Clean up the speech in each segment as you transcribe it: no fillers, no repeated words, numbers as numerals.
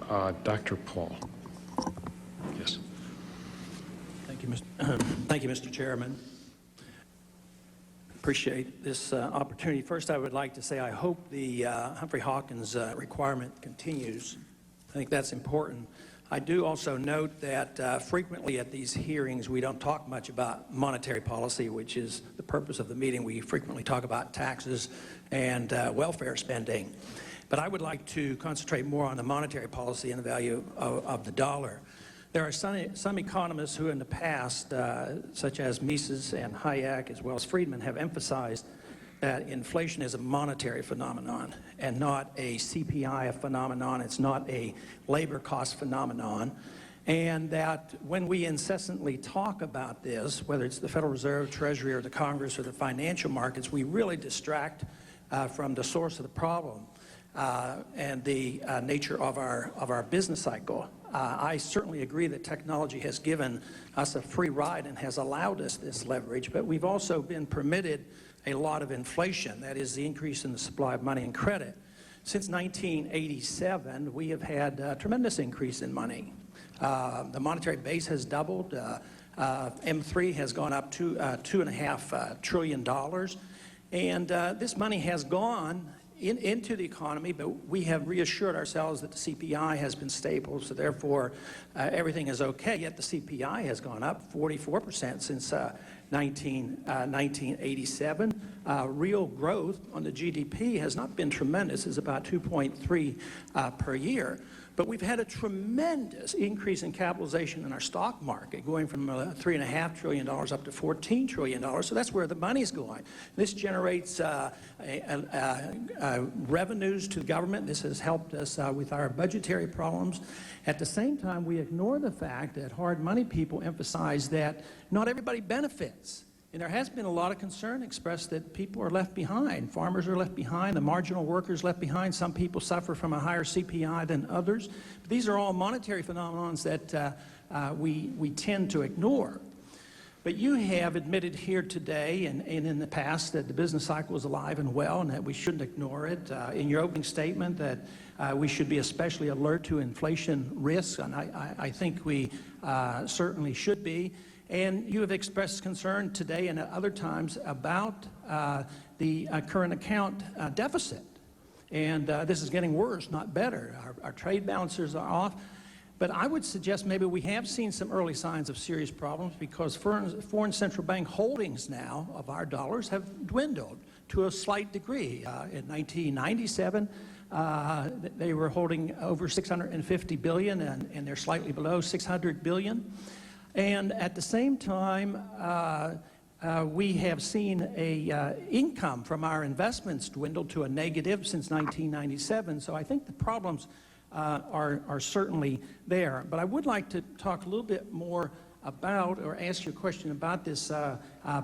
Dr. Paul. Yes. Thank you, Thank you, Mr. Chairman. Appreciate this opportunity. First, I would like to say I hope the Humphrey Hawkins requirement continues. I think that's important. I do also note that frequently at these hearings we don't talk much about monetary policy, which is the purpose of the meeting. We frequently talk about taxes and welfare spending. But I would like to concentrate more on the monetary policy and the value of the dollar. There are some economists who in the past, such as Mises and Hayek, as well as Friedman, have emphasized that inflation is a monetary phenomenon and not a CPI phenomenon. It's not a labor cost phenomenon. And that when we incessantly talk about this, whether it's the Federal Reserve, Treasury, or the Congress, or the financial markets, we really distract from the source of the problem and the nature of our business cycle. I certainly agree that technology has given us a free ride and has allowed us this leverage, but we've also been permitted a lot of inflation, that is the increase in the supply of money and credit. Since 1987, we have had a tremendous increase in money. The monetary base has doubled. M3 has gone up to $2.5 trillion. And this money has gone into the economy, but we have reassured ourselves that the CPI has been stable, so therefore everything is okay, yet the CPI has gone up 44% since 1987. Real growth on the GDP has not been tremendous. It's about 2.3 per year. But we've had a tremendous increase in capitalization in our stock market, going from $3.5 trillion up to $14 trillion. So that's where the money's going. This generates revenues to the government. This has helped us with our budgetary problems. At the same time, we ignore the fact that hard money people emphasize that not everybody benefits. And there has been a lot of concern expressed that people are left behind. Farmers are left behind, the marginal workers left behind. Some people suffer from a higher CPI than others. But these are all monetary phenomena that we tend to ignore. But you have admitted here today and in the past that the business cycle is alive and well and that we shouldn't ignore it. In your opening statement that we should be especially alert to inflation risks, and I think we certainly should be. And you have expressed concern today and at other times about the current account deficit. And this is getting worse, not better. Our trade balances are off. But I would suggest maybe we have seen some early signs of serious problems because foreign central bank holdings now of our dollars have dwindled to a slight degree. In 1997, they were holding over $650 billion, and they're slightly below $600 billion. And at the same time, we have seen a income from our investments dwindle to a negative since 1997. So I think the problems are certainly there. But I would like to talk a little bit more about, or ask you a question about this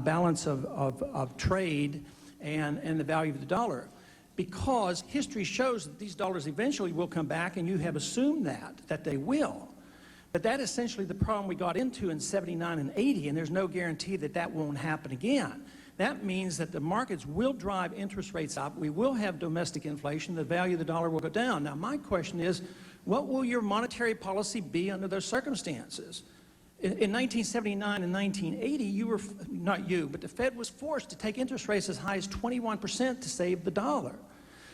balance of trade and the value of the dollar. Because history shows that these dollars eventually will come back, and you have assumed that they will. But that is essentially the problem we got into in 79 and 80, and there's no guarantee that that won't happen again. That means that the markets will drive interest rates up. We will have domestic inflation. The value of the dollar will go down. Now, my question is, what will your monetary policy be under those circumstances? In 1979 and 1980, you were, not you, but the Fed was forced to take interest rates as high as 21% to save the dollar.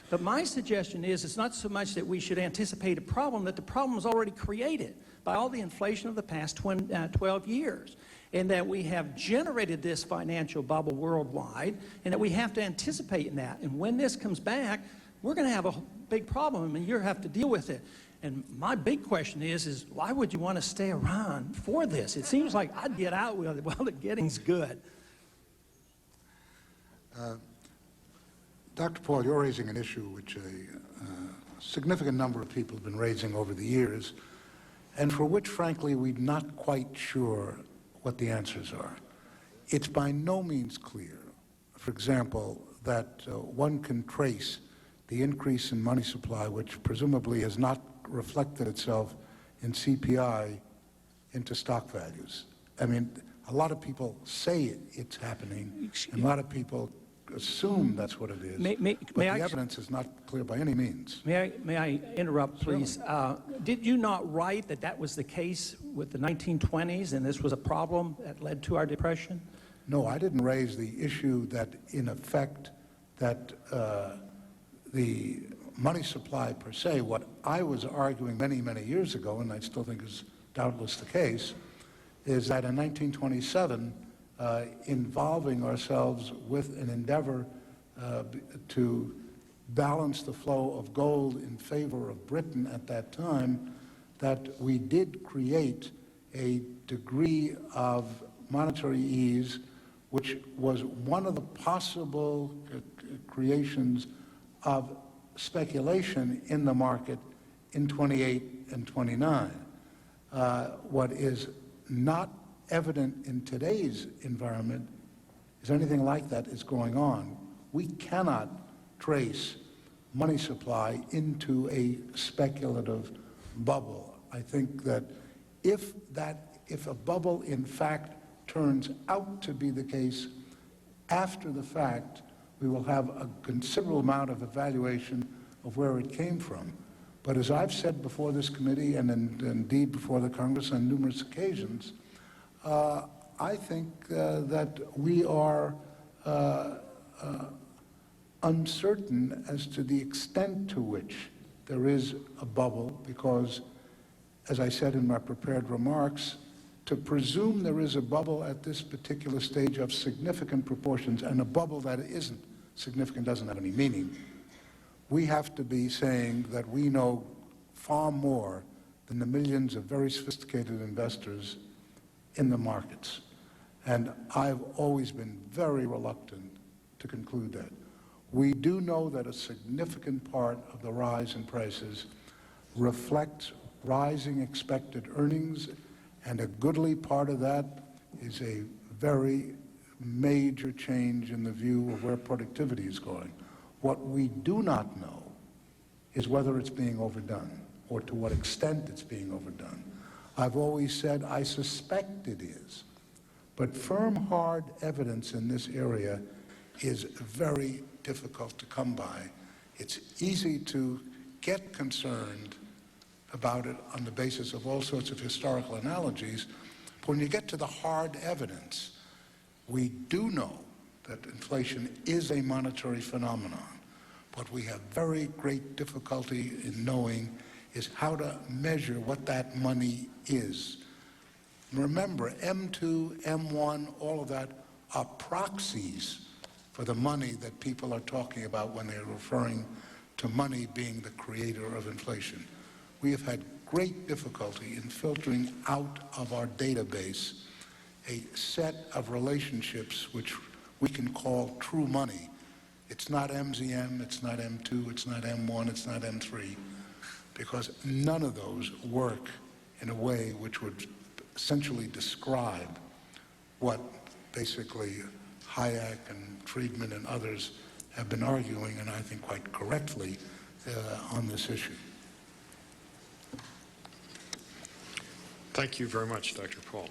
But my suggestion is it's not so much that we should anticipate a problem, that the problem is already created by all the inflation of the past 12 years, and that we have generated this financial bubble worldwide, and that we have to anticipate in that. And when this comes back, we're going to have a big problem, and you have to deal with it. And my big question is why would you want to stay around for this? It seems like I'd get out with it while the getting's good. Dr. Paul, you're raising an issue which a significant number of people have been raising over the years, and for which, frankly, we're not quite sure what the answers are. It's by no means clear, for example, that one can trace the increase in money supply, which presumably has not reflected itself in CPI, into stock values. I mean, a lot of people say it's happening, and a lot of people assume that's what it is. May But the I- evidence is not clear by any means. May I interrupt, please? Did you not write that that was the case with the 1920s and this was a problem that led to our depression? No, I didn't raise the issue that, in effect, that the money supply per se, what I was arguing many, many years ago, and I still think is doubtless the case, is that in 1927, involving ourselves with an endeavor to balance the flow of gold in favor of Britain at that time, that we did create a degree of monetary ease, which was one of the possible creations of speculation in the market in 28 and 29. What is not evident in today's environment is anything like that is going on. We cannot trace money supply into a speculative bubble. I think that if a bubble in fact turns out to be the case after the fact, we will have a considerable amount of evaluation of where it came from. But as I've said before this committee and indeed before the Congress on numerous occasions, I think that we are uncertain as to the extent to which there is a bubble because, as I said in my prepared remarks, to presume there is a bubble at this particular stage of significant proportions, and a bubble that isn't significant doesn't have any meaning, we have to be saying that we know far more than the millions of very sophisticated investors in the markets. And I've always been very reluctant to conclude that. We do know that a significant part of the rise in prices reflects rising expected earnings, and a goodly part of that is a very major change in the view of where productivity is going. What we do not know is whether it's being overdone or to what extent it's being overdone. I've always said I suspect it is, but firm, hard evidence in this area is very difficult to come by. It's easy to get concerned about it on the basis of all sorts of historical analogies. But when you get to the hard evidence, we do know that inflation is a monetary phenomenon. What we have very great difficulty in knowing is how to measure what that money is. Remember, M2, M1, all of that are proxies for the money that people are talking about when they're referring to money being the creator of inflation. We have had great difficulty in filtering out of our database a set of relationships which we can call true money. It's not MZM, it's not M2, it's not M1, it's not M3, because none of those work in a way which would essentially describe what basically Hayek and Friedman and others have been arguing, and I think quite correctly, on this issue. Thank you very much, Dr. Paul.